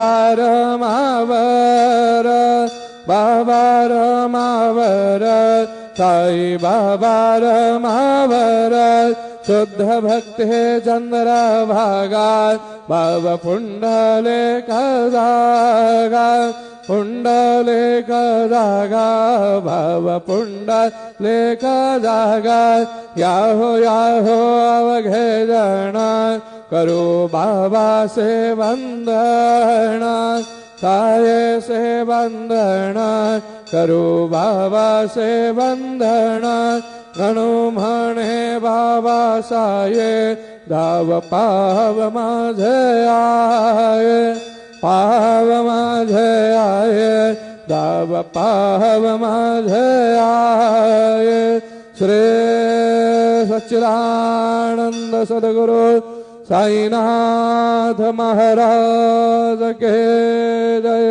रमावर बाबा रमावर साई बाबा रमावर शुद्ध भक्ते चंद्रभागा बाबा पुंडलिक जागा पुंडलिक जागा बाबा पुंडलिक जागा याहो अवघे जन करो बाबा से वंदना साये से वंदना करो बाबा से वंदना गणो म्हणे बाबा साये दाव पाव माझे आये पाव माझे आये दाव पाव माझे आये श्री सच्चिदानंद सद्गुरु साईनाथ महाराज के जय।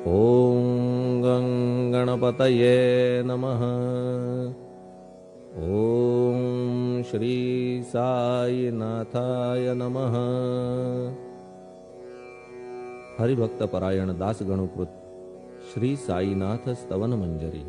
ॐ गणपतये नमः। ॐ श्री साईनाथाय नमः। हरिभक्तपरायण दास गणुकृत श्री साईनाथ स्तवन मंजरी।